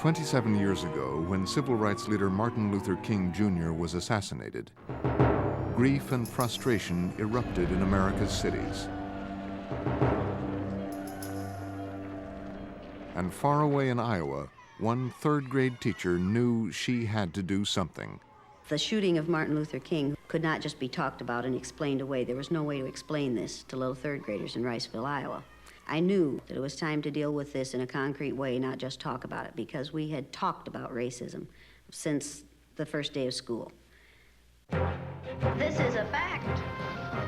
27 years ago, when civil rights leader Martin Luther King Jr. was assassinated, grief and frustration erupted in America's cities. And far away in Iowa, one third-grade teacher knew she had to do something. The shooting of Martin Luther King could not just be talked about and explained away. There was no way to explain this to little third graders in Riceville, Iowa. I knew that it was time to deal with this in a concrete way, not just talk about it, because we had talked about racism since the first day of school. This is a fact.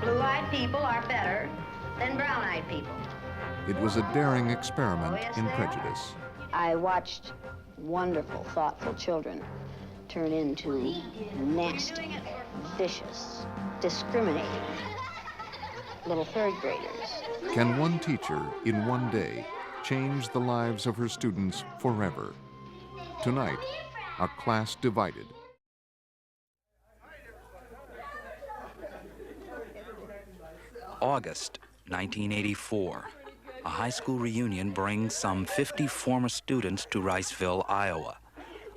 Blue-eyed people are better than brown-eyed people. It was a daring experiment in prejudice. I watched wonderful, thoughtful children turn into nasty, vicious, discriminating little third graders. Can one teacher, in one day, change the lives of her students forever? Tonight, a class divided. August 1984. A high school reunion brings some 50 former students to Riceville, Iowa.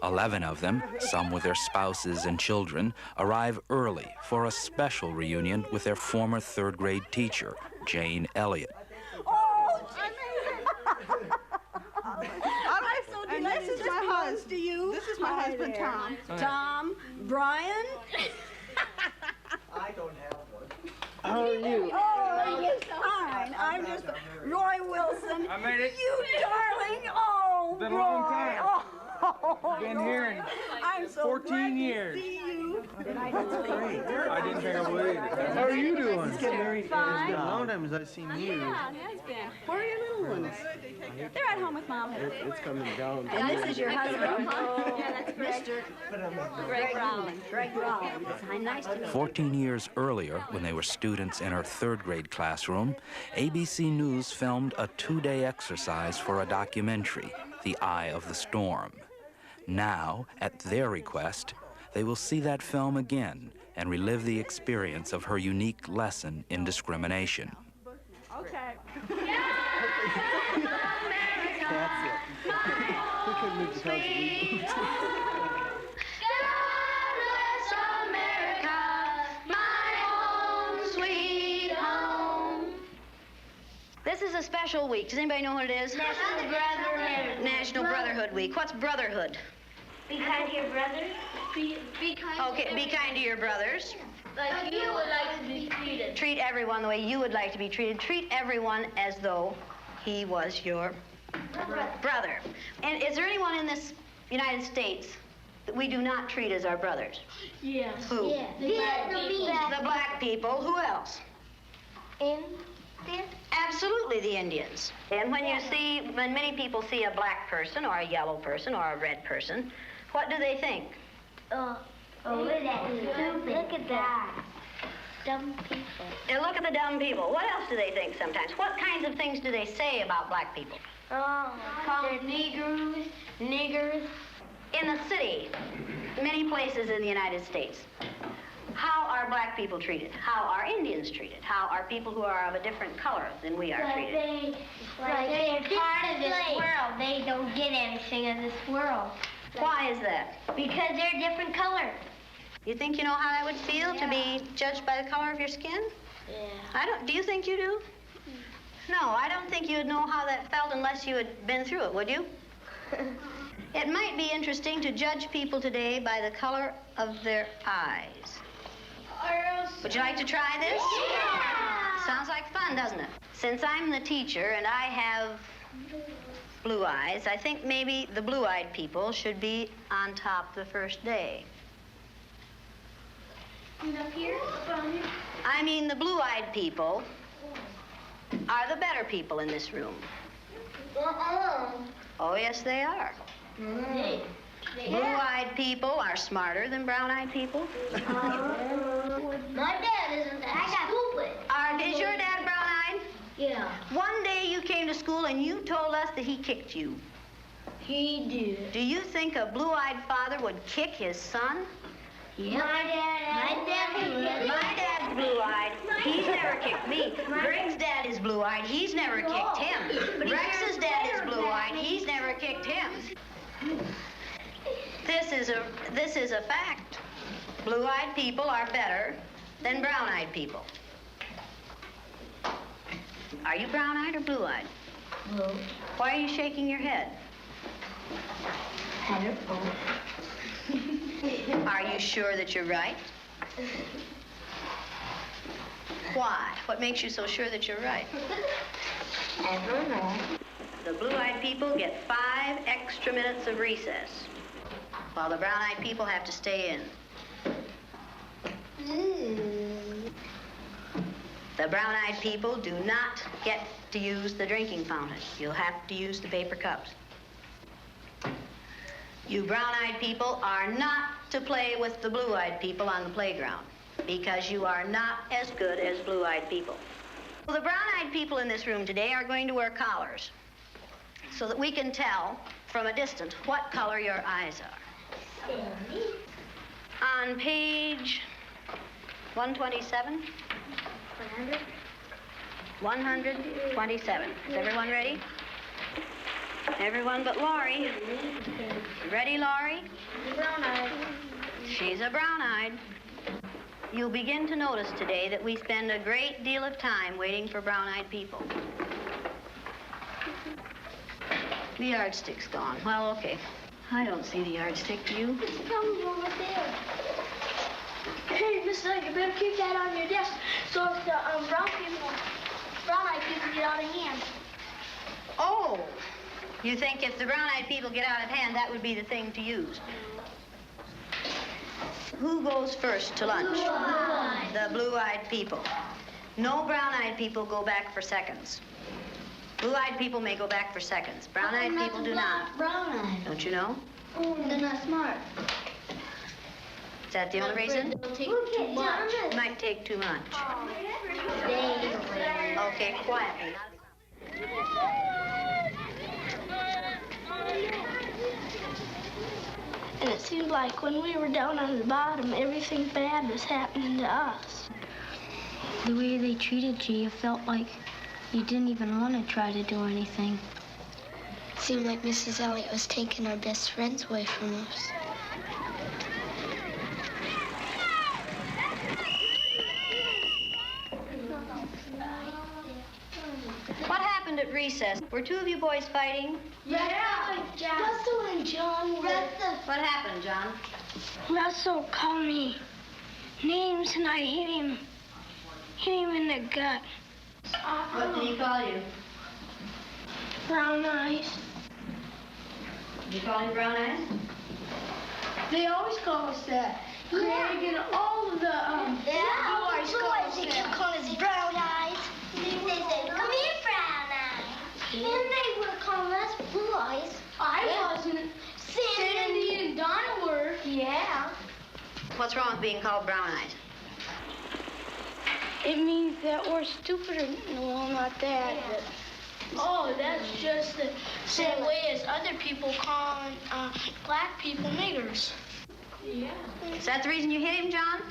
11 of them, some with their spouses and children, arrive early for a special reunion with their former third-grade teacher, Jane Elliott. Oh, I'm so delighted. This is my husband. To you. This is my husband, Tom. Tom, Brian. I don't have one. How are you? Oh, yes, fine. I'm just Roy Wilson. I made it. You darling. Oh, Been a Roy. long time. Oh, Been here in I'm so 14 glad years. To see you. That's great. I didn't think I would either. How are you doing? Fine. It's been a long time since I've seen you. Yeah, it has been. Where are your little ones? They're at home with Mom. It's coming down. And this is your husband, Yeah, that's Greg. Mr. Greg Brown. Greg Brown. Nice to meet you. 14 years earlier, when they were students in her third-grade classroom, ABC News filmed a 2-day exercise for a documentary, The Eye of the Storm. Now, at their request, they will see that film again and relive the experience of her unique lesson in discrimination. Okay. That's it. We couldn't move the house. This is a special week. Does anybody know what it is? National Brotherhood. National Brotherhood Week. What's brotherhood? Be kind to your brothers. Be kind. Okay, be kind to your brothers. Like you would like to be treated. Treat everyone the way you would like to be treated. Treat everyone as though he was your brother. And is there anyone in this United States that we do not treat as our brothers? Yes. Who? Yeah. The black people. Who else? Indians. Absolutely, the Indians. And when many people see a black person or a yellow person or a red person, what do they think? Oh, look at that. Dumb people. They look at the dumb people. What else do they think sometimes? What kinds of things do they say about black people? Oh, call them niggers. In the city, many places in the United States, how are black people treated? How are Indians treated? How are people who are of a different color than we are treated? They're part of this world. They don't get anything in this world. Why is that? Because they're different color. You think you know how that would feel to be judged by the color of your skin? Yeah. Do you think you do? No, I don't think you'd know how that felt unless you had been through it, would you? It might be interesting to judge people today by the color of their eyes. Would you like to try this? Yeah. Sounds like fun, doesn't it? Since I'm the teacher and I have blue eyes, I think maybe the blue-eyed people should be on top the first day. And up here? I mean, the blue-eyed people are the better people in this room. Oh, yes, they are. Blue-eyed people are smarter than brown-eyed people. My dad isn't that stupid. Is your dad brown-eyed? Yeah. One day you came to school and you told us that he kicked you. He did. Do you think a blue-eyed father would kick his son? Yep. My dad's blue-eyed. He's never kicked me. Greg's dad is blue-eyed. He's never kicked him. Rex's dad is blue-eyed. He's never kicked him. This is a fact. Blue-eyed people are better than brown-eyed people. Are you brown-eyed or blue-eyed? Blue. Why are you shaking your head? I don't know. Are you sure that you're right? Why? What makes you so sure that you're right? I don't know. The blue-eyed people get 5 extra minutes of recess, while the brown-eyed people have to stay in. The brown-eyed people do not get to use the drinking fountain. You'll have to use the paper cups. You brown-eyed people are not to play with the blue-eyed people on the playground because you are not as good as blue-eyed people. Well, the brown-eyed people in this room today are going to wear collars so that we can tell from a distance what color your eyes are. On page 127. 127. Is everyone ready? Everyone but Laurie. You ready, Laurie? Brown-eyed. She's a brown-eyed. You'll begin to notice today that we spend a great deal of time waiting for brown-eyed people. The yardstick's gone. Well, okay. I don't see the yardstick, do you? It's coming over there. Hey, Miss Knight, you better keep that on your desk so if the brown-eyed people get out of hand. Oh, you think if the brown-eyed people get out of hand, that would be the thing to use? Who goes first to lunch? Blue-eyed. The blue-eyed people. No brown-eyed people go back for seconds. Blue-eyed people may go back for seconds. Brown-eyed people do not. Brown-eyed. Don't you know? They're not smart. Is that the only reason? They'll take too much. It might take too much. Okay, quietly. And it seemed like when we were down on the bottom, everything bad was happening to us. The way they treated you, you felt like you didn't even want to try to do anything. It seemed like Mrs. Elliott was taking our best friends away from us. What happened at recess? Were 2 of you boys fighting? Yeah. Russell and John were. What happened, John? Russell called me names and I hit him in the gut. What did he call you? Brown eyes. Did you call him brown eyes? They always call us that. Craig and all of the boys they keep calling us brown eyes. They said, "Come here, brown eyes." And they were calling us blue eyes. I wasn't. Sandy and Donna were. Yeah. What's wrong with being called brown eyes? It means that we're stupider. Well, not that. But... Oh, that's just the same way as other people calling black people niggers. Yeah. Is that the reason you hit him, John?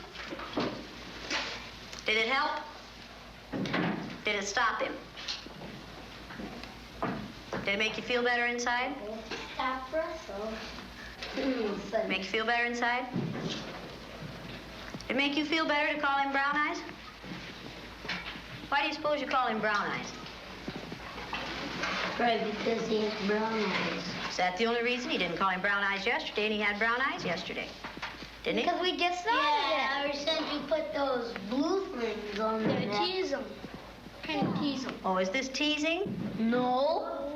Did it help? Did it stop him? Did it make you feel better inside? Stop Russell. Make you feel better inside? Did it make you feel better to call him brown eyes? Why do you suppose you call him brown eyes? Right, because he has brown eyes. Is that the only reason? He didn't call him brown eyes yesterday, and he had brown eyes yesterday. Didn't he? Because we just started it. Ever since you put those blue things on there. Yeah, tease them. Kind of tease them. Oh, is this teasing? No.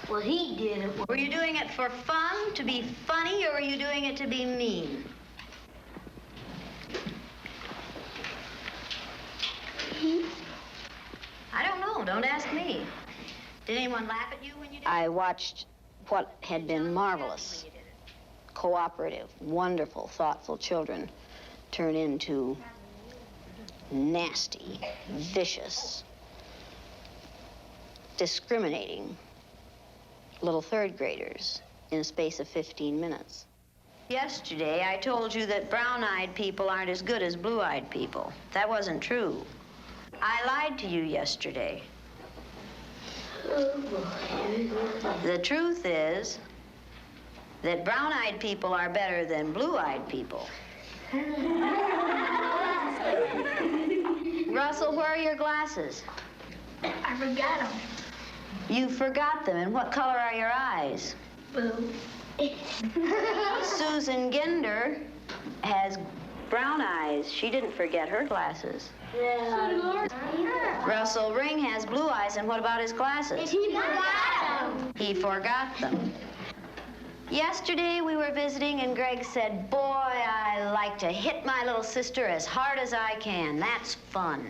Well, he did it. Were you doing it for fun, to be funny, or were you doing it to be mean? I don't know. Don't ask me. Did anyone laugh at you when you did it? I watched what had been marvelous, cooperative, wonderful, thoughtful children turn into nasty, vicious, discriminating little third graders in a space of 15 minutes. Yesterday, I told you that brown-eyed people aren't as good as blue-eyed people. That wasn't true. I lied to you yesterday. The truth is that brown-eyed people are better than blue-eyed people. Russell, where are your glasses? I forgot them. You forgot them. And what color are your eyes? Blue. Susan Ginder has brown eyes. She didn't forget her glasses. Yeah. Russell Ring has blue eyes, and what about his glasses? He forgot them. He forgot them. Yesterday we were visiting, and Greg said, "Boy, I like to hit my little sister as hard as I can. That's fun."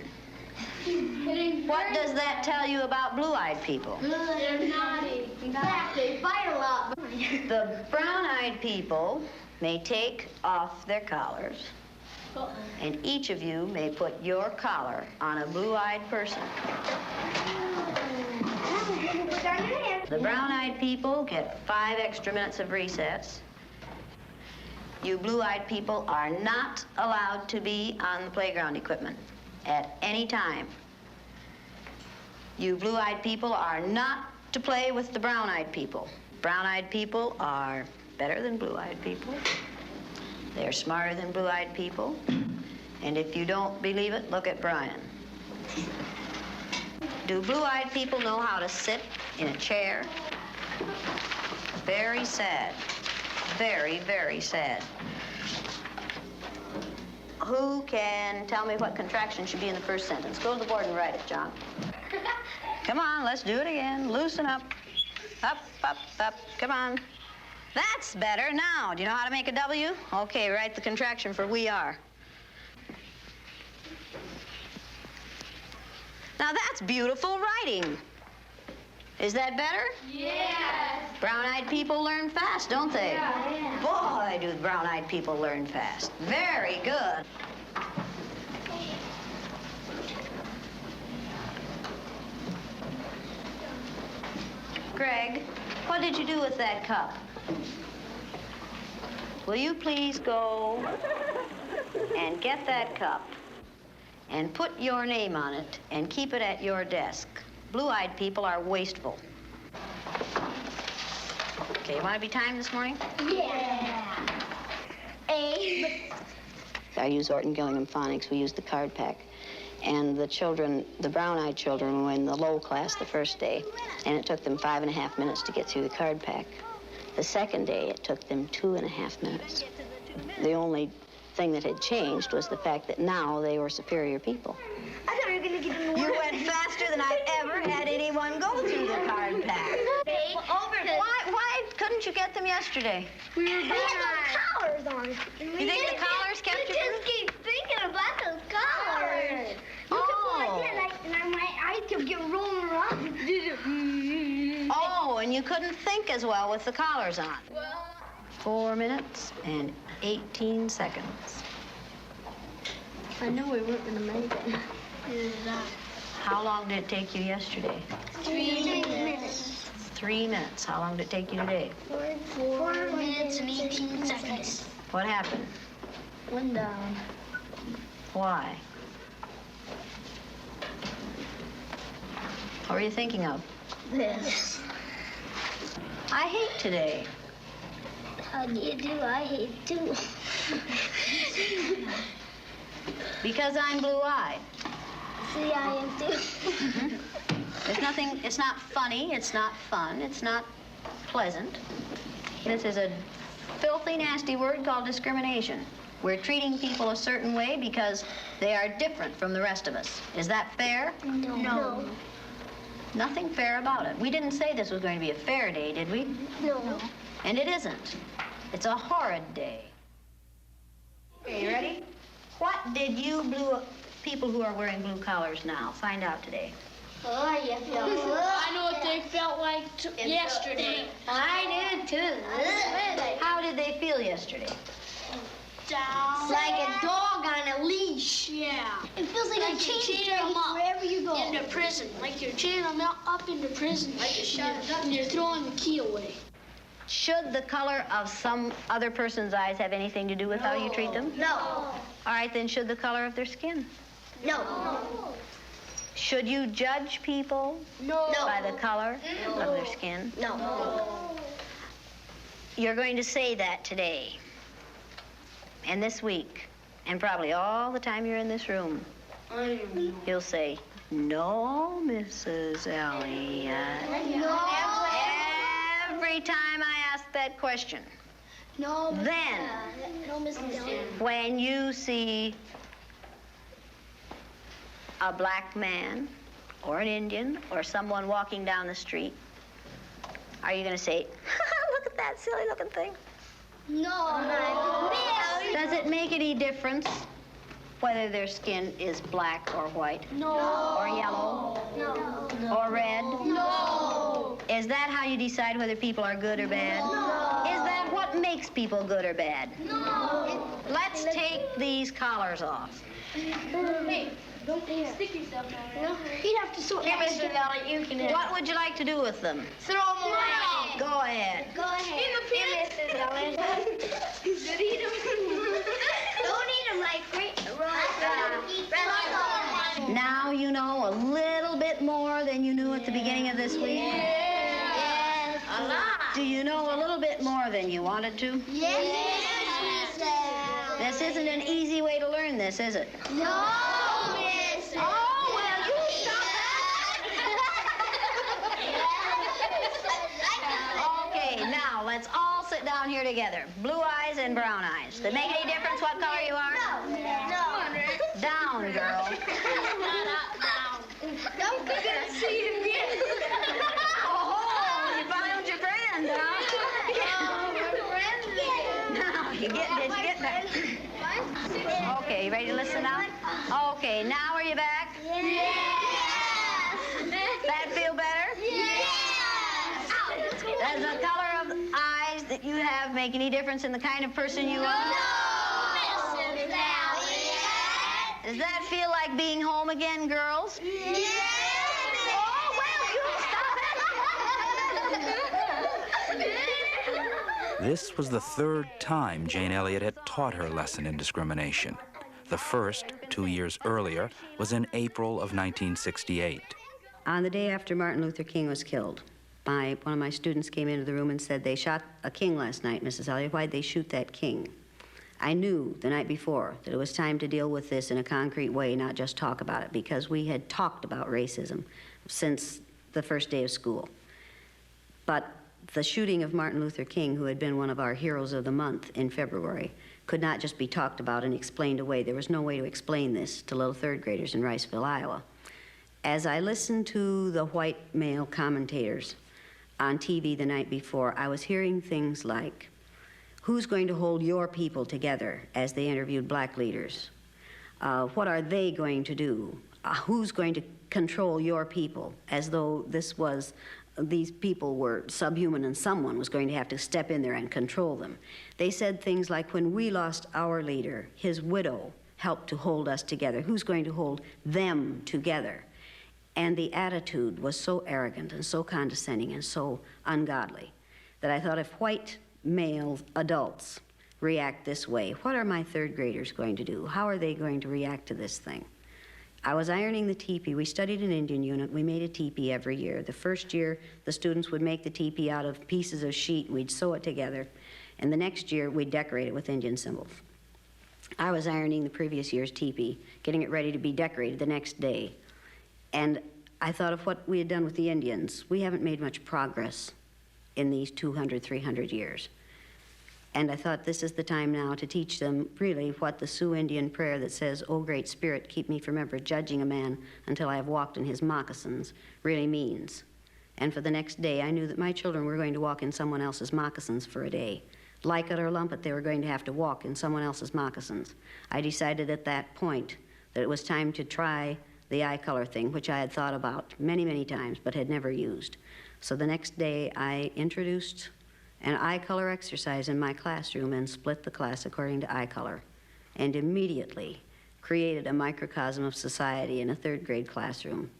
What does that tell you about blue-eyed people? They're naughty. In fact, they fight a lot. The brown-eyed people may take off their collars, and each of you may put your collar on a blue-eyed person. The brown-eyed people get 5 extra minutes of recess. You blue-eyed people are not allowed to be on the playground equipment at any time. You blue-eyed people are not to play with the brown-eyed people. Brown-eyed people are better than blue-eyed people. They're smarter than blue-eyed people. And if you don't believe it, look at Brian. Do blue-eyed people know how to sit in a chair? Very sad. Very, very sad. Who can tell me what contraction should be in the first sentence? Go to the board and write it, John. Come on, let's do it again. Loosen up. Up, up, up. Come on. That's better. Now, do you know how to make a W? Okay, write the contraction for we are. Now, that's beautiful writing. Is that better? Yes. Brown-eyed people learn fast, don't they? Yeah. Boy, do brown-eyed people learn fast. Very good. Greg, what did you do with that cup? Will you please go and get that cup and put your name on it and keep it at your desk? Blue-eyed people are wasteful. Okay, you want to be timed this morning? Yeah. A. I use Orton Gillingham Phonics. We use the card pack. And the children, the brown-eyed children, were in the low class the first day, and it took them 5.5 minutes to get through the card pack. The second day, it took them 2.5 minutes. The only thing that had changed was the fact that now they were superior people. I thought we were going to get in the You went faster than I've ever had anyone go through the card pack. Why couldn't you get them yesterday? We had those collars on. You think the collars kept you? You just keep thinking about those collars. Oh. And my eyes kept getting rolling around. Oh, and you couldn't think as well with the collars on. 4 minutes and 18 seconds. I knew we weren't going to make it. How long did it take you yesterday? 3 minutes. 3 minutes. How long did it take you today? 4 minutes and 18 seconds. What happened? One down. Why? What were you thinking of? This. I hate today. How do you do? I hate too. Because I'm blue-eyed. See, I am too. There's nothing, it's not funny, it's not fun, it's not pleasant. This is a filthy, nasty word called discrimination. We're treating people a certain way because they are different from the rest of us. Is that fair? No. Nothing fair about it. We didn't say this was going to be a fair day, did we? No. And it isn't. It's a horrid day. Okay, you ready? What did you people who are wearing blue collars now find out today? Oh, you feel I know what they felt like yesterday. I did too. How did they feel yesterday? Down. Like a dog on a leash. Yeah. It feels like a chain them up wherever you go. Into prison. Like you're chaining them up into prison. And you're throwing the key away. Should the color of some other person's eyes have anything to do with how you treat them? No. All right, then should the color of their skin? No. Should you judge people No. by the color of their skin? No. You're going to say that today, and this week, and probably all the time you're in this room. You'll say, "No, Mrs. Elliott." No. Every time I ask that question. No, Mrs. Then, No, Mrs. Elliott. when you see a black man or an Indian or someone walking down the street, are you going to say, "Look at that silly looking thing"? No, Miss. Does it make any difference whether their skin is black or white? No. Or yellow? No. Or red? No. Is that how you decide whether people are good or bad? No. Is that what makes people good or bad? No. Let's take these collars off. Hey, don't stick yourself down there. No. You'd have to sort Here, Mr. Elliott, you can What would you like to do with them? throw them away. Go ahead. Go ahead. In the pit. Mrs. Elliott. Should eat them. Don't eat them like great. Now you know a little bit more than you knew at the beginning of this week? Yes. A lot. Do you know a little bit more than you wanted to? Yes, Miss. This isn't an easy way to learn this, is it? No, Miss. Oh, well, you Okay, now let's all sit down here together. Blue eyes and brown eyes. Does it make any difference what color you are? No. Down, girl. Don't forget to see it again. Oh, you found your friend, huh? Now, did you get back? Okay, you ready to listen now? Okay, now are you back? Yes. That feel better? Yes. Does the color of the eyes that you have make any difference in the kind of person you are? No, Mrs. Elliott. Does that feel like being home again, girls? Yes. Oh, well, you stop it. This was the third time Jane Elliott had taught her lesson in discrimination. The first, 2 years earlier, was in April of 1968. On the day after Martin Luther King was killed, one of my students came into the room and said, "They shot a king last night, Mrs. Elliott. Why'd they shoot that king?" I knew the night before that it was time to deal with this in a concrete way, not just talk about it, because we had talked about racism since the first day of school. But the shooting of Martin Luther King, who had been one of our heroes of the month in February, could not just be talked about and explained away. There was no way to explain this to little third graders in Riceville, Iowa. As I listened to the white male commentators on TV the night before, I was hearing things like, "Who's going to hold your people together?" as they interviewed black leaders. What are they going to do? Who's going to control your people? As though these people were subhuman and someone was going to have to step in there and control them. They said things like, "When we lost our leader, his widow helped to hold us together. Who's going to hold them together?" And the attitude was so arrogant and so condescending and so ungodly that I thought, if white male adults react this way, what are my third graders going to do? How are they going to react to this thing? I was ironing the teepee. We studied an Indian unit. We made a teepee every year. The first year, the students would make the teepee out of pieces of sheet. We'd sew it together. And the next year, we'd decorate it with Indian symbols. I was ironing the previous year's teepee, getting it ready to be decorated the next day. And I thought of what we had done with the Indians. We haven't made much progress in these 200, 300 years. And I thought, this is the time now to teach them really what the Sioux Indian prayer that says, "O Great Spirit, keep me from ever judging a man until I have walked in his moccasins," really means. And for the next day, I knew that my children were going to walk in someone else's moccasins for a day. Like it or lump it, they were going to have to walk in someone else's moccasins. I decided at that point that it was time to try the eye color thing, which I had thought about many, many times, but had never used. So the next day, I introduced an eye color exercise in my classroom and split the class according to eye color, and immediately created a microcosm of society in a third grade classroom.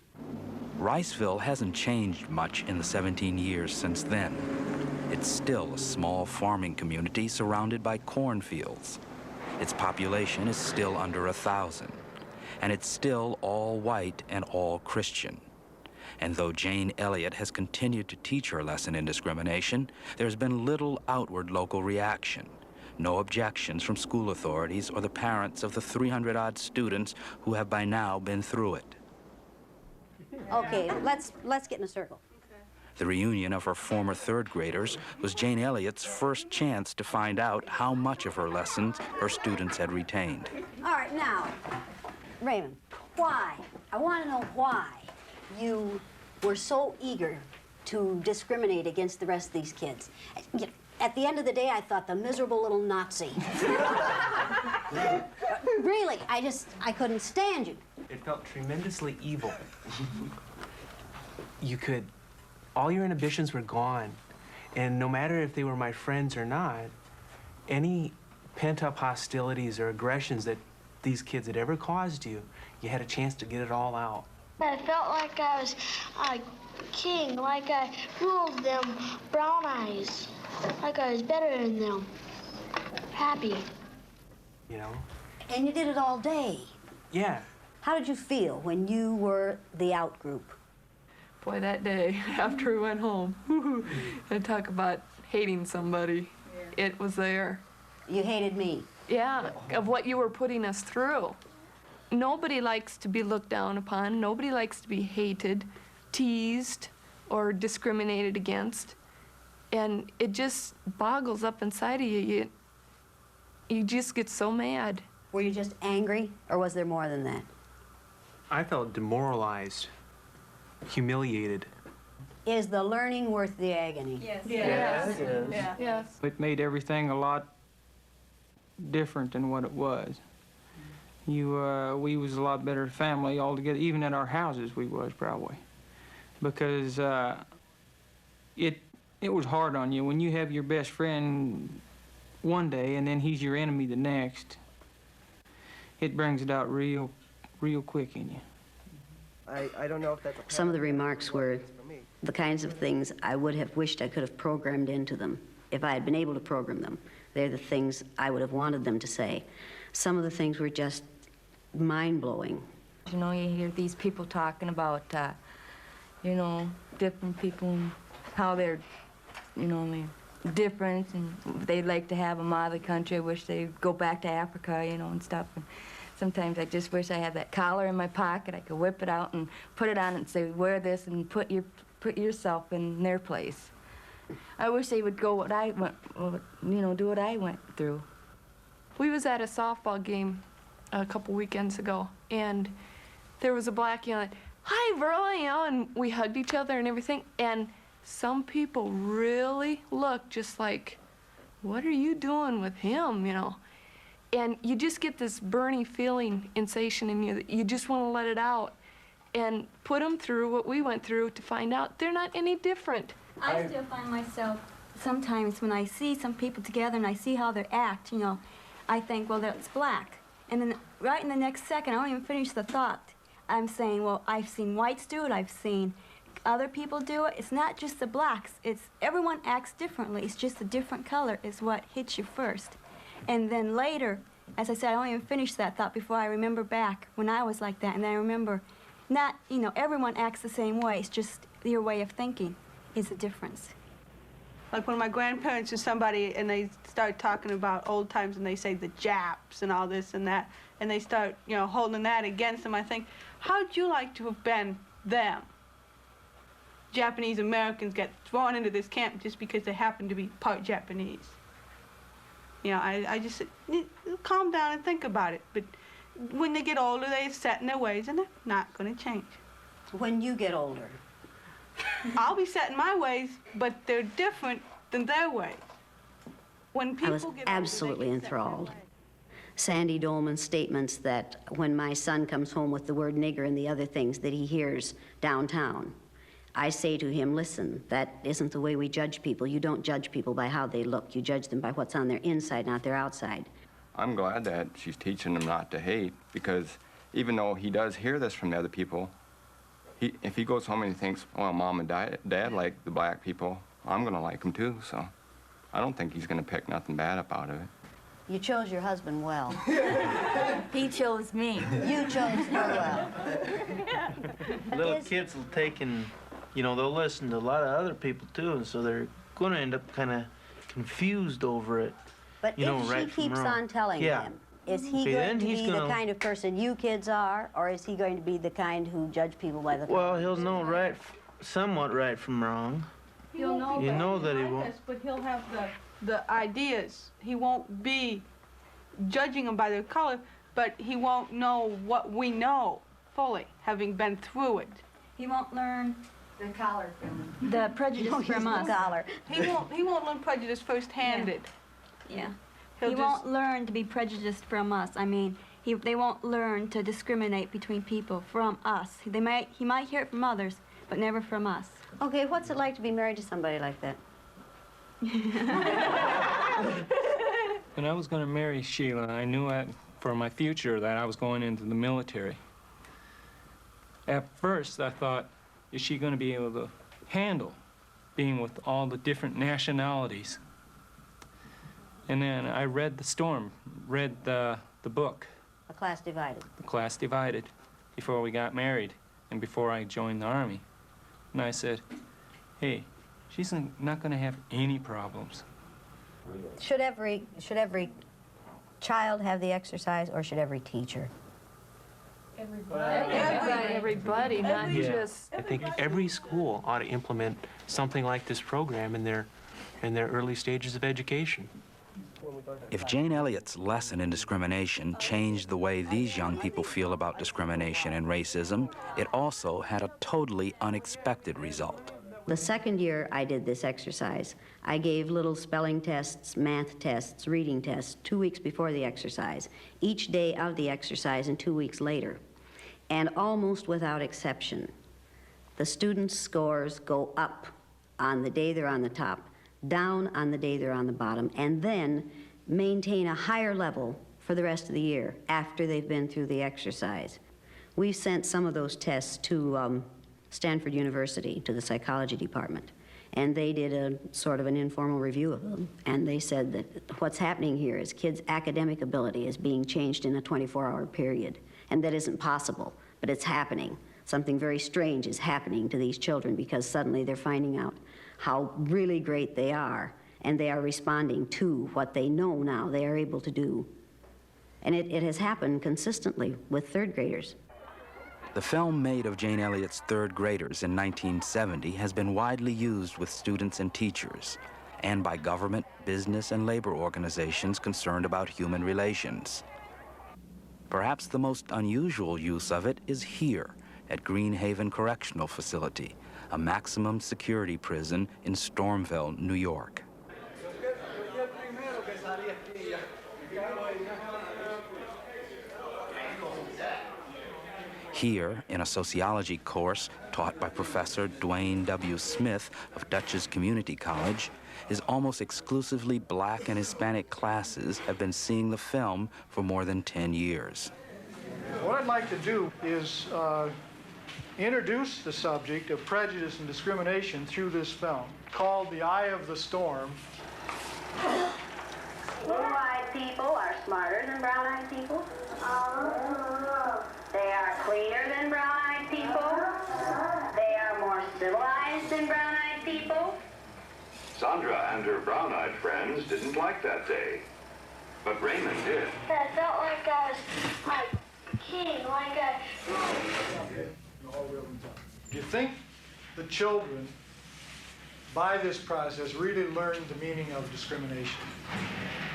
Riceville hasn't changed much in the 17 years since then. It's still a small farming community surrounded by cornfields. Its population is still under 1,000. And it's still all white and all Christian. And though Jane Elliott has continued to teach her lesson in discrimination, there's been little outward local reaction. No objections from school authorities or the parents of the 300-odd students who have by now been through it. Okay, let's get in a circle. The reunion of her former third graders was Jane Elliott's first chance to find out how much of her lessons her students had retained. All right, now, Raymond, why? I want to know why you were so eager to discriminate against the rest of these kids. At the end of the day, I thought the miserable little Nazi. Really, I couldn't stand you. It felt tremendously evil. All your inhibitions were gone. And no matter if they were my friends or not, any pent-up hostilities or aggressions that these kids had ever caused you, you had a chance to get it all out. I felt like I was a king, like I ruled them brown eyes, like I was better than them. Happy. You know? And you did it all day. Yeah. How did you feel when you were the out group? Boy, that day after we went home, and talk about hating somebody, it was there. You hated me. Yeah, of what you were putting us through. Nobody likes to be looked down upon. Nobody likes to be hated, teased, or discriminated against. And it just boggles up inside of you. You just get so mad. Were you just angry, or was there more than that? I felt demoralized, humiliated. Is the learning worth the agony? Yes. Yes. Yes. Yes. It made everything a lot different than what it was. We was a lot better family altogether. Even at our houses, we was probably, because it was hard on you when you have your best friend one day and then he's your enemy the next. It brings it out real quick in you. I don't know if that's Some of the remarks were the kinds of things I would have wished I could have programmed into them. If I had been able to program them, they're the things I would have wanted them to say. Some of the things were just mind-blowing. You know, you hear these people talking about, you know, different people, how they're, you know, they're different, and they'd like to have them out of the country. I wish they'd go back to Africa, you know, and stuff. And sometimes I just wish I had that collar in my pocket. I could whip it out and put it on and say, wear this and put yourself in their place. I wish they would go what I went, you know, do what I went through. We was at a softball game a couple weekends ago, and there was a black yelling, "Hi, Verla," you know, and we hugged each other and everything. And some people really looked just like, what are you doing with him, you know? And you just get this burning feeling, sensation in you that you just want to let it out and put them through what we went through to find out they're not any different. I still find myself sometimes when I see some people together and I see how they act, you know, I think, well, that's black. And then right in the next second, I don't even finish the thought. I'm saying, well, I've seen whites do it, I've seen other people do it. It's not just the blacks, it's everyone acts differently. It's just a different color is what hits you first. And then later, as I said, I don't even finish that thought before I remember back when I was like that. And then I remember not, you know, everyone acts the same way. It's just your way of thinking is the difference. Like when my grandparents or somebody, and they start talking about old times, and they say the Japs and all this and that, and they start, you know, holding that against them, I think, how'd you like to have been them? Japanese Americans get thrown into this camp just because they happen to be part Japanese. You know, I just said, calm down and think about it. But when they get older, they're set in their ways, and they're not going to change. When you get older? I'll be set in my ways, but they're different than their ways. When people I was absolutely enthralled. Sandy Dolman's statements that when my son comes home with the word nigger and the other things that he hears downtown, I say to him, listen, that isn't the way we judge people. You don't judge people by how they look. You judge them by what's on their inside, not their outside. I'm glad that she's teaching him not to hate, because even though he does hear this from the other people, if he goes home and he thinks, well, Mom and Dad like the black people, I'm going to like them too, so I don't think he's going to pick nothing bad up out of it. You chose your husband well. He chose me. You chose her well. Little kids will take and, you know, they'll listen to a lot of other people too, and so they're going to end up kind of confused over it. But you know, if right she keeps from wrong. on telling him, is he See, going then to he's be the gonna- kind of person you kids are, or is he going to be the kind who judge people by the Well, he'll know somewhat right from wrong. He'll know You that know he that he like won't. us, but he'll have the ideas. He won't be judging them by their color, but he won't know what we know fully, having been through it. He won't learn the collar from the prejudice from us. He won't learn prejudice first-handed. Yeah. He'll He just- won't learn to be prejudiced from us. I mean, they won't learn to discriminate between people from us. He might hear it from others, but never from us. Okay, what's it like to be married to somebody like that? When I was going to marry Sheila, I knew for my future that I was going into the military. At first, I thought, is she going to be able to handle being with all the different nationalities? And then I read the book, A Class Divided. The Class Divided, before we got married and before I joined the Army. And I said, hey, she's not going to have any problems. Should every child have the exercise, or should every teacher? Everybody, not just. I think every school ought to implement something like this program in their early stages of education. If Jane Elliott's lesson in discrimination changed the way these young people feel about discrimination and racism, it also had a totally unexpected result. The second year I did this exercise, I gave little spelling tests, math tests, reading tests 2 weeks before the exercise, each day of the exercise and 2 weeks later. And almost without exception, the students' scores go up on the day they're on the top, down on the day they're on the bottom, and then maintain a higher level for the rest of the year after they've been through the exercise. We've sent some of those tests to Stanford University, to the psychology department, and they did a sort of an informal review of them, and they said that what's happening here is kids' academic ability is being changed in a 24-hour period, and that isn't possible, but it's happening. Something very strange is happening to these children because suddenly they're finding out how really great they are, and they are responding to what they know now they are able to do. And it has happened consistently with third graders. The film made of Jane Elliott's third graders in 1970 has been widely used with students and teachers, and by government, business, and labor organizations concerned about human relations. Perhaps the most unusual use of it is here at Greenhaven Correctional Facility, a maximum security prison in Stormville, New York. Here, in a sociology course taught by Professor Dwayne W. Smith of Dutchess Community College, his almost exclusively black and Hispanic classes have been seeing the film for more than 10 years. What I'd like to do is introduce the subject of prejudice and discrimination through this film, called The Eye of the Storm. Blue-eyed people are smarter than brown-eyed people. They are cleaner than brown-eyed people. They are more civilized than brown-eyed people. Sandra and her brown-eyed friends didn't like that day, but Raymond did. I felt like I was like king, like I... Do you think the children, by this process, really learned the meaning of discrimination?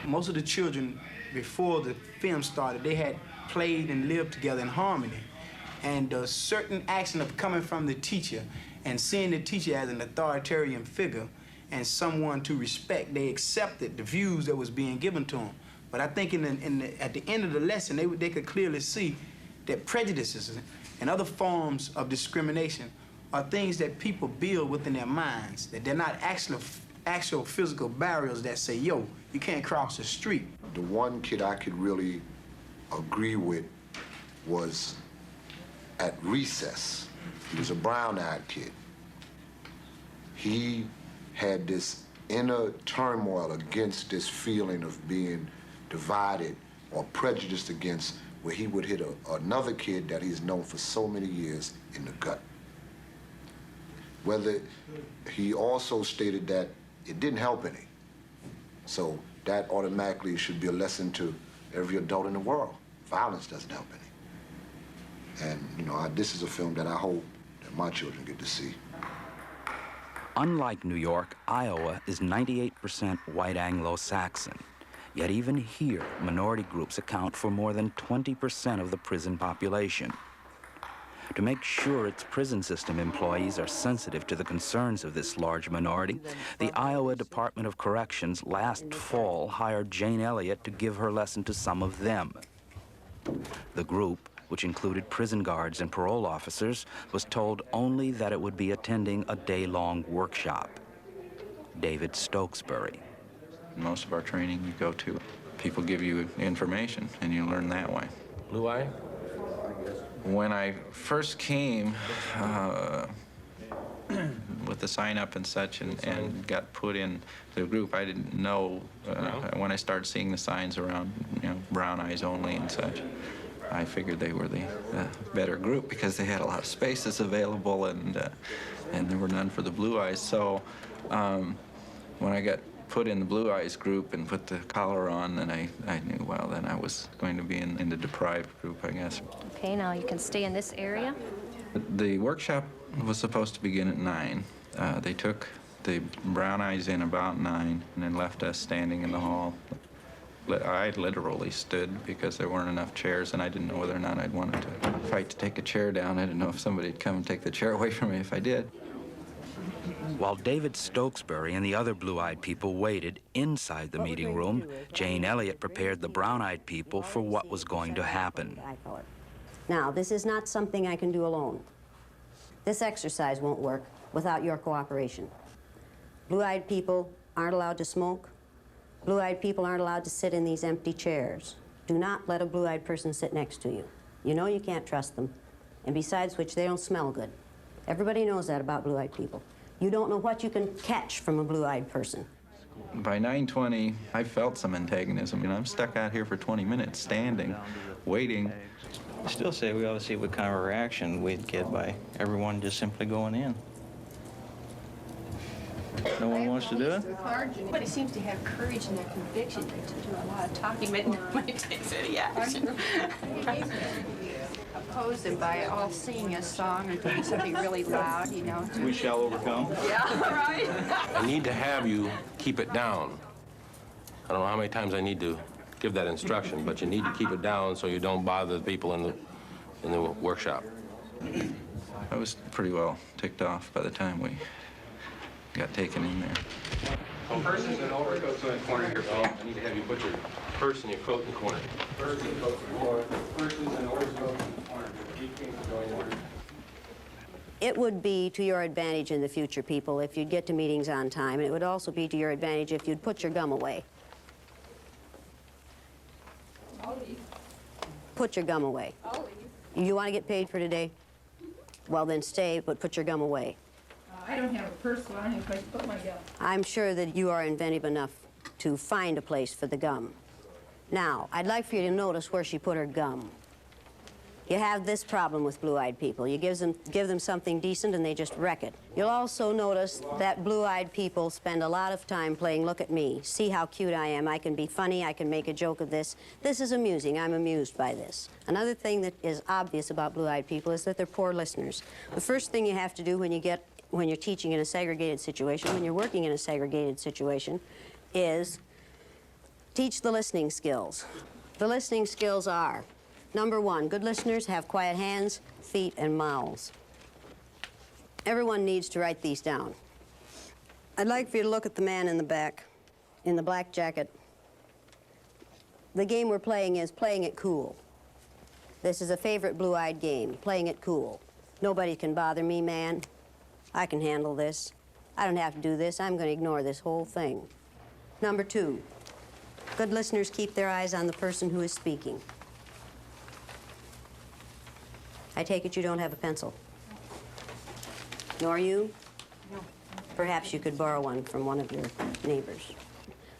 Most of the children, before the film started, they had played and lived together in harmony. And a certain action of coming from the teacher and seeing the teacher as an authoritarian figure and someone to respect, they accepted the views that was being given to them. But I think at the end of the lesson, they could clearly see that prejudices and other forms of discrimination are things that people build within their minds, that they're not actual physical barriers that say, yo, you can't cross the street. The one kid I could really agree with was at recess. He was a brown-eyed kid. He had this inner turmoil against this feeling of being divided or prejudiced against, where he would hit another kid that he's known for so many years in the gut. Whether he also stated that it didn't help any. So that automatically should be a lesson to every adult in the world. Violence doesn't help any. And, you know, this is a film that I hope that my children get to see. Unlike New York, Iowa is 98% white Anglo-Saxon. Yet even here, minority groups account for more than 20% of the prison population. To make sure its prison system employees are sensitive to the concerns of this large minority, the Iowa Department of Corrections last fall hired Jane Elliott to give her lesson to some of them. The group, which included prison guards and parole officers, was told only that it would be attending a day-long workshop. David Stokesbury. Most of our training you go to, people give you information and you learn that way. Blue eye? When I first came with the sign up and such and got put in the group, I didn't know when I started seeing the signs around, you know, brown eyes only and such. I figured they were the better group because they had a lot of spaces available and there were none for the blue eyes. So when I got put in the blue eyes group and put the collar on, then I knew, well, then I was going to be in the deprived group, I guess. Okay, now you can stay in this area. The workshop was supposed to begin at 9. They took the brown eyes in about 9 and then left us standing in the hall. I literally stood because there weren't enough chairs, and I didn't know whether or not I'd wanted to fight to take a chair down. I didn't know if somebody'd come and take the chair away from me if I did. While David Stokesbury and the other blue-eyed people waited inside the meeting room, Jane Elliott prepared the brown-eyed people for what was going to happen. Now, this is not something I can do alone. This exercise won't work without your cooperation. Blue-eyed people aren't allowed to smoke. Blue-eyed people aren't allowed to sit in these empty chairs. Do not let a blue-eyed person sit next to you. You know you can't trust them. And besides which, they don't smell good. Everybody knows that about blue-eyed people. You don't know what you can catch from a blue-eyed person. By 9:20, I felt some antagonism. You know, I'm stuck out here for 20 minutes, standing, waiting. I still say we ought to see what kind of a reaction we'd get by everyone just simply going in. No one wants to do it? Everybody seems to have courage in their conviction to do a lot of talking, but nobody takes any action. Oppose them by all singing a song or doing something really loud, you know. We shall overcome. Yeah, right. I need to have you keep it down. I don't know how many times I need to give that instruction, but you need to keep it down so you don't bother the people in the workshop. I was pretty well ticked off by the time we got taken in there. Purses and overcoats in the corner here, Phil. I need to have you put your purse and your coat in the corner. Purses and coats in the corner. Purses and overcoats in the corner. It would be to your advantage in the future, people, if you'd get to meetings on time, and it would also be to your advantage if you'd put your gum away. Put your gum away. You want to get paid for today? Well, then stay, but put your gum away. I don't have a purse, so I don't have a place to put my gum. I'm sure that you are inventive enough to find a place for the gum. Now, I'd like for you to notice where she put her gum. You have this problem with blue-eyed people. You give them something decent and they just wreck it. You'll also notice that blue-eyed people spend a lot of time playing look at me, see how cute I am, I can be funny, I can make a joke of this. This is amusing, I'm amused by this. Another thing that is obvious about blue-eyed people is that they're poor listeners. The first thing you have to do when you're teaching in a segregated situation, when you're working in a segregated situation, is teach the listening skills. The listening skills are: number 1, good listeners have quiet hands, feet, and mouths. Everyone needs to write these down. I'd like for you to look at the man in the back, in the black jacket. The game we're playing is playing it cool. This is a favorite blue-eyed game, playing it cool. Nobody can bother me, man. I can handle this. I don't have to do this. I'm going to ignore this whole thing. Number 2, good listeners keep their eyes on the person who is speaking. I take it you don't have a pencil. Nor you? No. Perhaps you could borrow one from one of your neighbors.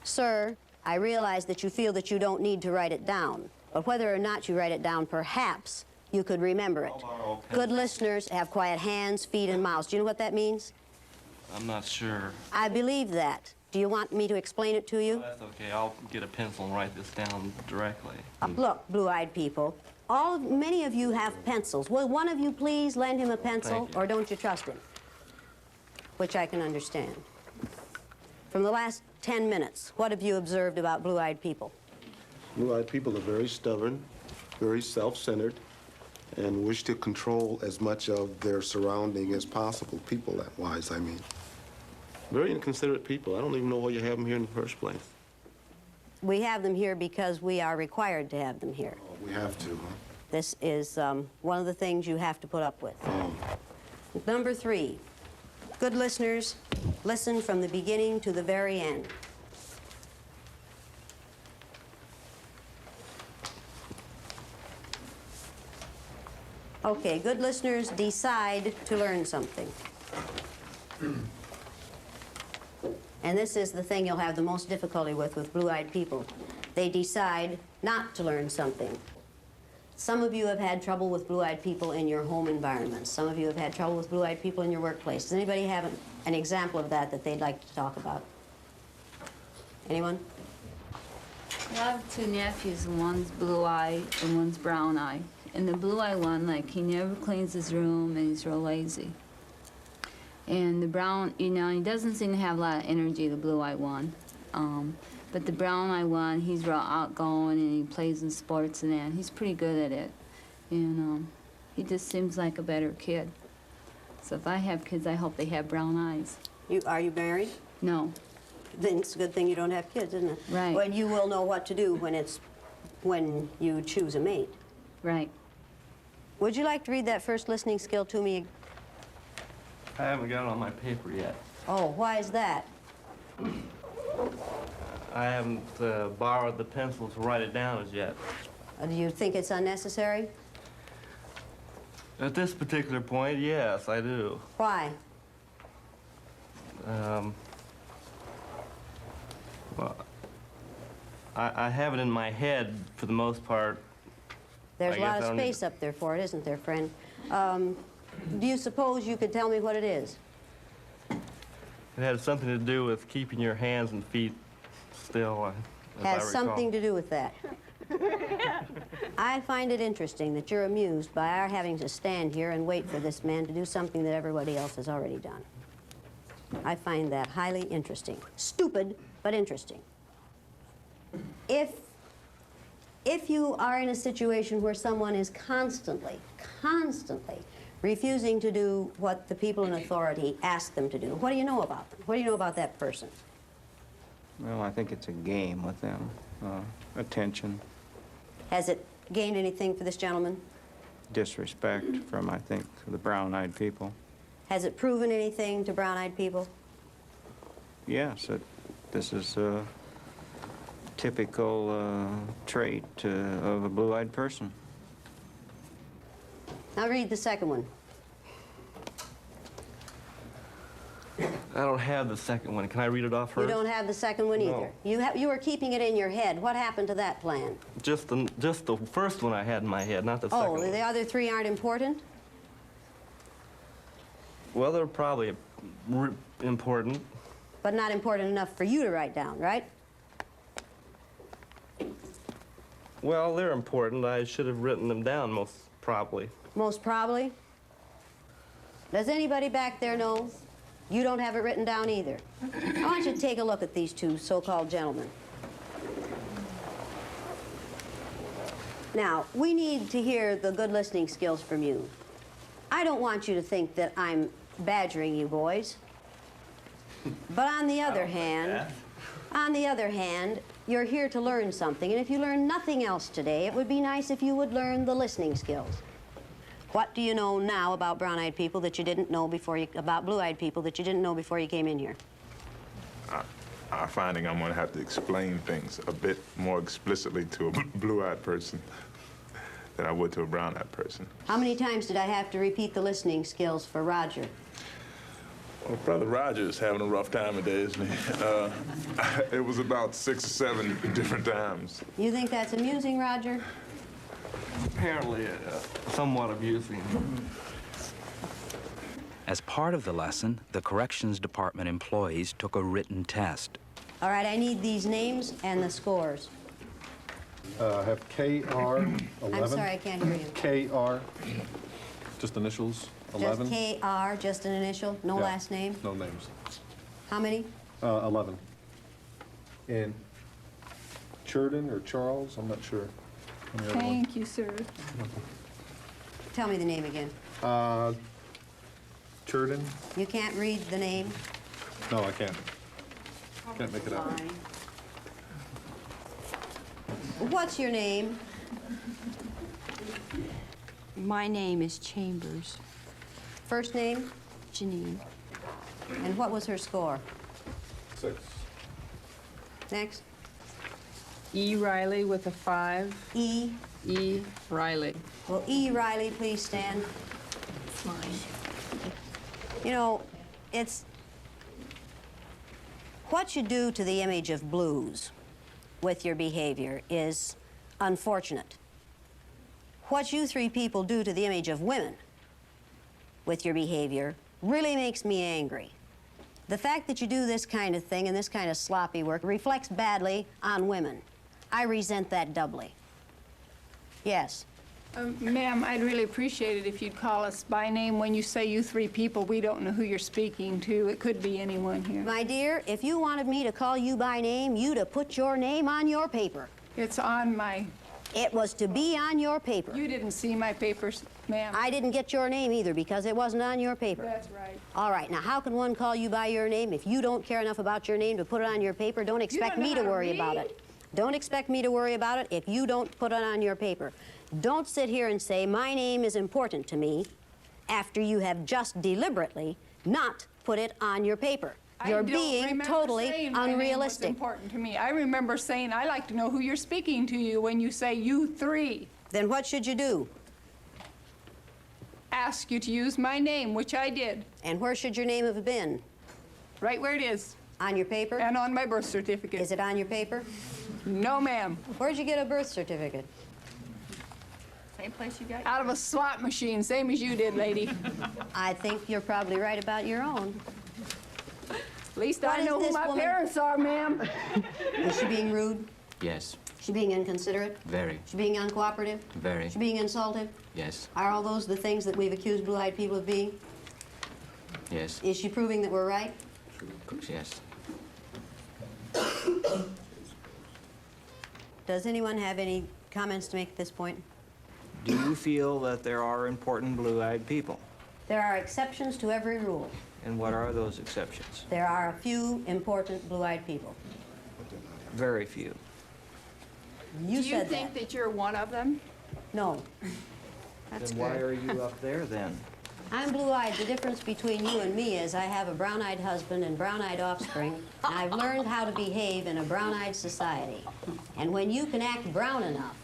Sir, I realize that you feel that you don't need to write it down, but whether or not you write it down, perhaps you could remember it. Good listeners have quiet hands, feet, and mouths. Do you know what that means? I'm not sure. I believe that. Do you want me to explain it to you? That's okay. I'll get a pencil and write this down directly. Look, blue-eyed people, many of you have pencils. Will one of you please lend him a pencil, or don't you trust him? Which I can understand. From the last 10 minutes, what have you observed about blue-eyed people? Blue-eyed people are very stubborn, very self-centered, and wish to control as much of their surrounding as possible, people-wise, I mean. Very inconsiderate people. I don't even know why you have them here in the first place. We have them here because we are required to have them here. Oh, we have to, huh? This is one of the things you have to put up with. Number 3, good listeners, listen from the beginning to the very end. Okay, good listeners decide to learn something. And this is the thing you'll have the most difficulty with blue-eyed people. They decide not to learn something. Some of you have had trouble with blue-eyed people in your home environments. Some of you have had trouble with blue-eyed people in your workplace. Does anybody have an example of that they'd like to talk about? Anyone? I have 2 nephews, one's blue-eyed and one's brown-eyed. And the blue-eyed one, like, he never cleans his room and he's real lazy. And the brown, you know, he doesn't seem to have a lot of energy, the blue-eyed one. But the brown-eyed one, he's real outgoing and he plays in sports and that. He's pretty good at it. And he just seems like a better kid. So if I have kids, I hope they have brown eyes. Are you married? No. Then it's a good thing you don't have kids, isn't it? Right. Well, you will know what to do when you choose a mate. Right. Would you like to read that first listening skill to me? I haven't got it on my paper yet. Oh, why is that? I haven't borrowed the pencil to write it down as yet. Do you think it's unnecessary? At this particular point, yes, I do. Why? Well, I have it in my head for the most part. There's a lot of space up there for it, isn't there, friend? Do you suppose you could tell me what it is? It had something to do with keeping your hands and feet still, as I Has recall. something to do with that. I find it interesting that you're amused by our having to stand here and wait for this man to do something that everybody else has already done. I find that highly interesting. Stupid, but interesting. If you are in a situation where someone is constantly refusing to do what the people in authority ask them to do, what do you know about them? What do you know about that person? Well, I think it's a game with them. Attention, Has it gained anything for this gentleman? disrespect from, I think, the brown-eyed people. Has it proven anything to brown-eyed people? Yes, this is a typical trait of a blue-eyed person. Now read the second one. I don't have the second one. Can I read it off first? You don't have the second one either. No. You were keeping it in your head. What happened to that plan? Just the first one I had in my head, not the second Oh, one. the other 3 aren't important? Well, they're probably important. But not important enough for you to write down, right? Well, they're important. I should have written them down, most probably. Most probably. Does anybody back there know? You don't have it written down either. I want you to take a look at these 2 so-called gentlemen. Now, we need to hear the good listening skills from you. I don't want you to think that I'm badgering you boys. But on the other hand, you're here to learn something, and if you learn nothing else today, it would be nice if you would learn the listening skills. What do you know now about brown-eyed people that you didn't know before about blue-eyed people that you didn't know before you came in here? I'm finding I'm going to have to explain things a bit more explicitly to a blue-eyed person than I would to a brown-eyed person. How many times did I have to repeat the listening skills for Roger? Well, Brother Roger is having a rough time today, isn't he? It was about 6 or 7 different times. You think that's amusing, Roger? Apparently, somewhat amusing. As part of the lesson, the Corrections Department employees took a written test. All right, I need these names and the scores. I have KR 11. I'm sorry, I can't hear you. KR, just initials, 11. Just KR, just an initial, no Yeah, last name? No names. How many? 11. And Churden or Charles, I'm not sure. on the other one. Thank you, sir. Tell me the name again. Churden? You can't read the name? No, I can't. Can't make it out. Fine. What's your name? My name is Chambers. First name? Janine. And what was her score? 6. Next. E. Riley with a 5. E. E. Riley. Will E. Riley please stand? You know, it's what you do to the image of blues with your behavior is unfortunate. What you 3 people do to the image of women with your behavior really makes me angry. The fact that you do this kind of thing and this kind of sloppy work reflects badly on women. I resent that doubly. Yes. Ma'am, I'd really appreciate it if you'd call us by name when you say you 3 people. We don't know who you're speaking to. It could be anyone here. My dear, if you wanted me to call you by name, you'd have put your name on your paper. It's on my... It was to be on your paper. You didn't see my papers, ma'am. I didn't get your name either because it wasn't on your paper. That's right. All right, now how can one call you by your name if you don't care enough about your name to put it on your paper? Don't expect me to worry about it. Don't expect me to worry about it if you don't put it on your paper. Don't sit here and say my name is important to me after you have just deliberately not put it on your paper. You're being totally unrealistic. Important to me. I remember saying I like to know who you're speaking to you when you say you 3. Then what should you do? Ask you to use my name, which I did. And where should your name have been? Right where it is. On your paper? And on my birth certificate. Is it on your paper? No, ma'am. Where'd you get a birth certificate? Same place you got. Out of a slot machine, same as you did, lady. I think you're probably right about your own. At least I know who my parents are, ma'am. Is she being rude? Yes, She being inconsiderate? very, She being uncooperative? very, She being insulted? yes, Are all those the things that we've accused blue-eyed people of being? yes, Is she proving that we're right? yes. Does anyone have any comments to make at this point? Do you feel that there are important blue-eyed people? There are exceptions to every rule. And what are those exceptions? There are a few important blue-eyed people. Very few. You Do you think that you're one of them? No. Then why are you up there then? I'm blue-eyed. The difference between you and me is I have a brown-eyed husband and brown-eyed offspring, and I've learned how to behave in a brown-eyed society. And when you can act brown enough,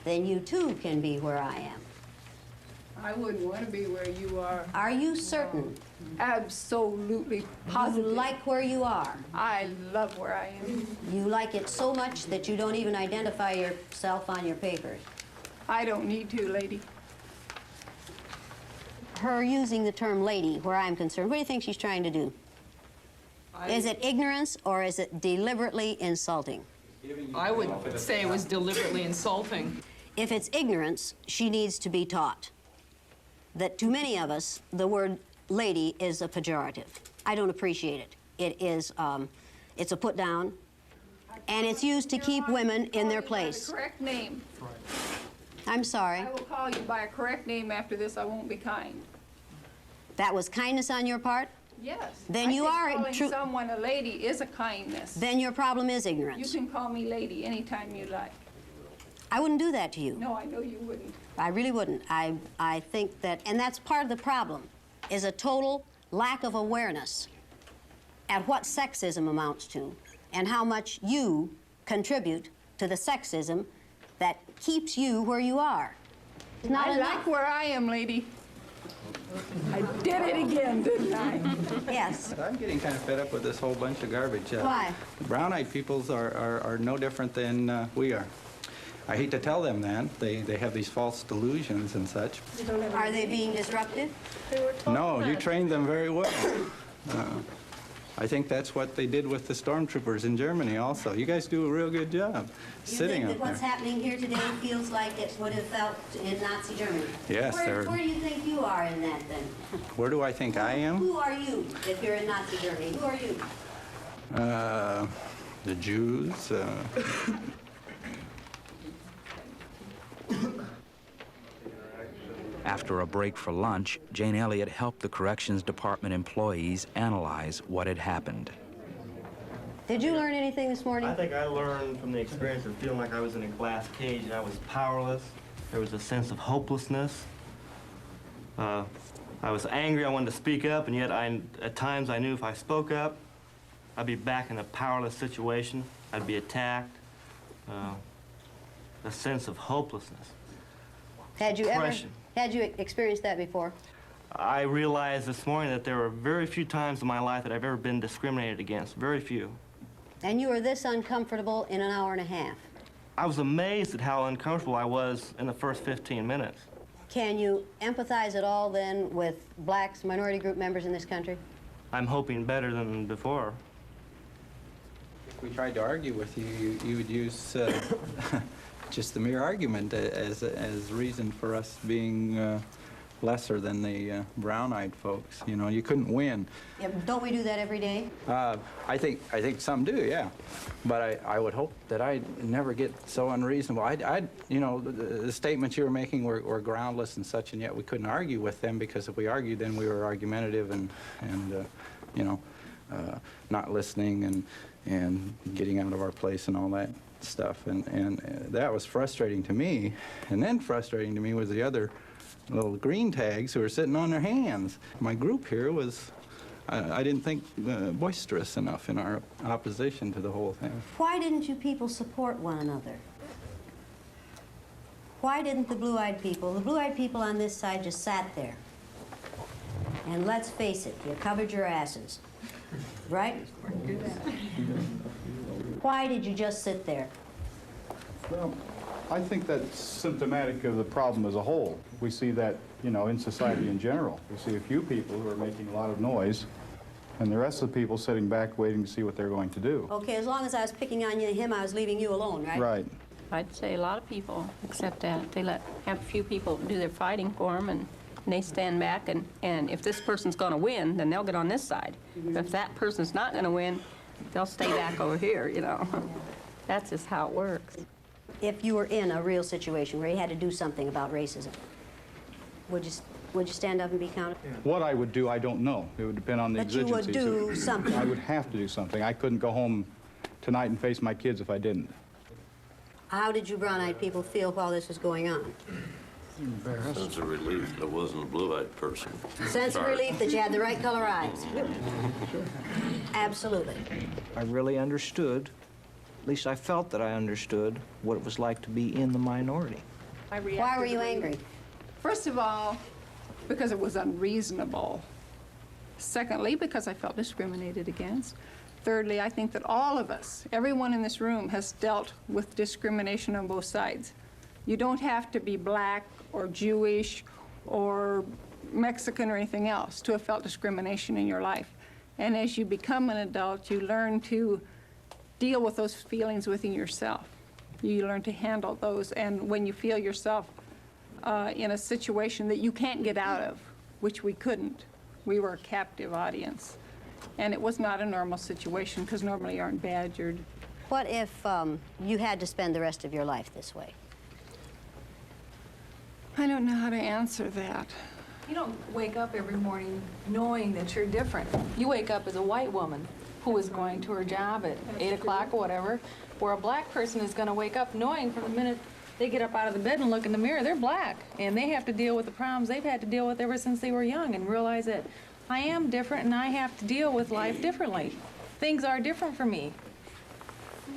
then you too can be where I am. I wouldn't want to be where you are. Are you certain? Absolutely positive. You like where you are? I love where I am. You like it so much that you don't even identify yourself on your papers. I don't need to, lady. Her using the term lady, where I'm concerned, what do you think she's trying to do? Is it ignorance or is it deliberately insulting? I would say it was deliberately insulting. If it's ignorance, she needs to be taught that to many of us, the word lady is a pejorative. I don't appreciate it. It is, it's a put down, and it's used to keep women in their place. The correct name. I'm sorry. I will call you by a correct name after this. I won't be kind. That was kindness on your part? Yes. Then you are calling someone a lady is a kindness. Then your problem is ignorance. You can call me lady anytime you like. I wouldn't do that to you. No, I know you wouldn't. I really wouldn't. I think that, and that's part of the problem, is a total lack of awareness at what sexism amounts to and how much you contribute to the sexism that keeps you where you are. It's not I enough. like where I am, lady. I did it again, didn't I? Yes. I'm getting kind of fed up with this whole bunch of garbage. Why? Brown-eyed peoples are no different than we are. I hate to tell them that. They have these false delusions and such. Are they being disruptive? No, you trained them very well. I think that's what they did with the stormtroopers in Germany also. You guys do a real good job sitting You up think that what's there. happening here today feels like it would have felt in Nazi Germany? Yes, Where do you think you are in that then? Where do I think I am? Who are you if you're in Nazi Germany? Who are you? The Jews. After a break for lunch, Jane Elliott helped the Corrections Department employees analyze what had happened. Did you learn anything this morning? I think I learned from the experience of feeling like I was in a glass cage and I was powerless. There was a sense of hopelessness. I was angry, I wanted to speak up, and yet at times I knew if I spoke up, I'd be back in a powerless situation. I'd be attacked. A sense of hopelessness. Had you Depression. Had you experienced that before? I realized this morning that there were very few times in my life that I've ever been discriminated against. Very few. And you were this uncomfortable in an hour and a half? I was amazed at how uncomfortable I was in the first 15 minutes. Can you empathize at all then with blacks, minority group members in this country? I'm hoping better than before. If we tried to argue with you, you would use just the mere argument as reason for us being lesser than the brown-eyed folks. You know, you couldn't win. Yeah, don't we do that every day? I think some do, yeah. But I would hope that I never get so unreasonable. You know, the statements you were making were groundless and such, and yet we couldn't argue with them because if we argued, then we were argumentative and you know, not listening and getting out of our place and all that stuff. And that was frustrating to me. And then frustrating to me was the other little green tags who were sitting on their hands. My group here was, I didn't think, boisterous enough in our opposition to the whole thing. Why didn't you people support one another? Why didn't the blue-eyed people on this side just sat there? And let's face it, you covered your asses, right? Why did you just sit there? Well, I think that's symptomatic of the problem as a whole. We see that, you know, in society in general. We see a few people who are making a lot of noise, and the rest of the people sitting back waiting to see what they're going to do. Okay, as long as I was picking on him, I was leaving you alone, right? Right. I'd say a lot of people accept that. They have a few people do their fighting for them, and they stand back, and if this person's going to win, then they'll get on this side. If that person's not going to win, they'll stay back over here, you know. That's just how it works. If you were in a real situation where you had to do something about racism, would you stand up and be counted? What I would do, I don't know. It would depend on the But you would exigencies. do something. I would have to do something. I couldn't go home tonight and face my kids if I didn't. How did you brown-eyed people feel while this was going on? Sense of relief that wasn't a blue-eyed person. Sense of relief that you had the right color eyes. Absolutely. I really understood, at least I felt that I understood, what it was like to be in the minority. Why were you angry? First of all, because it was unreasonable. Secondly, because I felt discriminated against. Thirdly, I think that all of us, everyone in this room, has dealt with discrimination on both sides. You don't have to be black or Jewish or Mexican or anything else to have felt discrimination in your life. And as you become an adult, you learn to deal with those feelings within yourself. You learn to handle those, and when you feel yourself in a situation that you can't get out of, which we couldn't, we were a captive audience. And it was not a normal situation, because normally you aren't badgered. What if you had to spend the rest of your life this way? I don't know how to answer that. You don't wake up every morning knowing that you're different. You wake up as a white woman who is going to her job at 8 o'clock or whatever, where a black person is going to wake up knowing from the minute they get up out of the bed and look in the mirror, they're black. And they have to deal with the problems they've had to deal with ever since they were young, and realize that I am different and I have to deal with life differently. Things are different for me.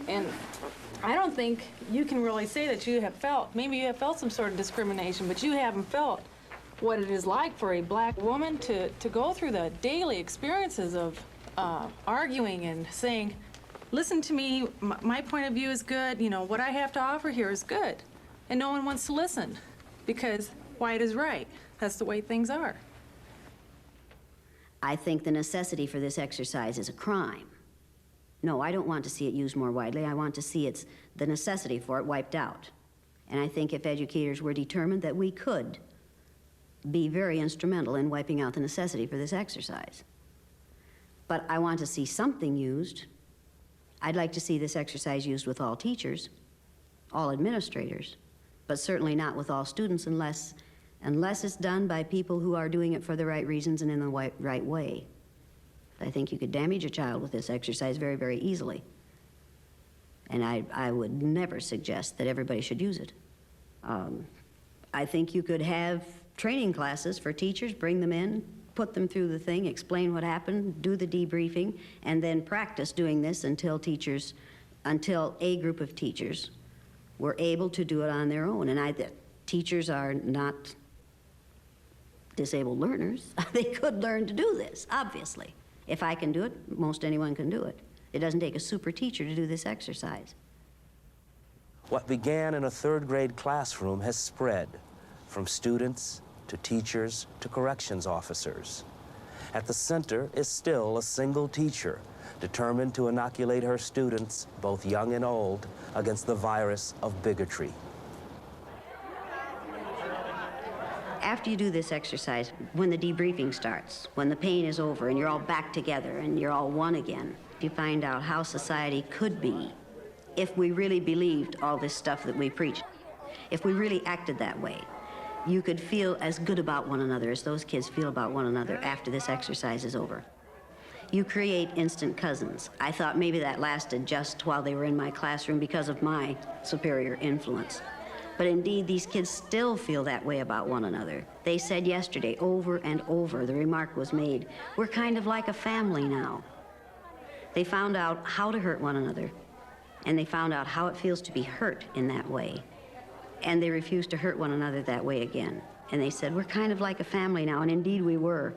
And I don't think you can really say that you have felt, maybe you have felt some sort of discrimination, but you haven't felt what it is like for a black woman to go through the daily experiences of arguing and saying, listen to me, my point of view is good, you know, what I have to offer here is good. And no one wants to listen because white is right. That's the way things are. I think the necessity for this exercise is a crime. No, I don't want to see it used more widely. I want to see the necessity for it wiped out. And I think if educators were determined that we could be very instrumental in wiping out the necessity for this exercise. But I want to see something used. I'd like to see this exercise used with all teachers, all administrators, but certainly not with all students unless it's done by people who are doing it for the right reasons and in the right way. I think you could damage a child with this exercise very, very easily. And I would never suggest that everybody should use it. I think you could have training classes for teachers, bring them in, put them through the thing, explain what happened, do the debriefing, and then practice doing this until a group of teachers were able to do it on their own. And teachers are not disabled learners. They could learn to do this, obviously. If I can do it, most anyone can do it. It doesn't take a super teacher to do this exercise. What began in a third-grade classroom has spread from students to teachers to corrections officers. At the center is still a single teacher, determined to inoculate her students, both young and old, against the virus of bigotry. After you do this exercise, when the debriefing starts, when the pain is over and you're all back together and you're all one again, you find out how society could be if we really believed all this stuff that we preach. If we really acted that way, you could feel as good about one another as those kids feel about one another after this exercise is over. You create instant cousins. I thought maybe that lasted just while they were in my classroom because of my superior influence. But indeed, these kids still feel that way about one another. They said yesterday, over and over, the remark was made, we're kind of like a family now. They found out how to hurt one another, and they found out how it feels to be hurt in that way. And they refused to hurt one another that way again. And they said, we're kind of like a family now, and indeed we were.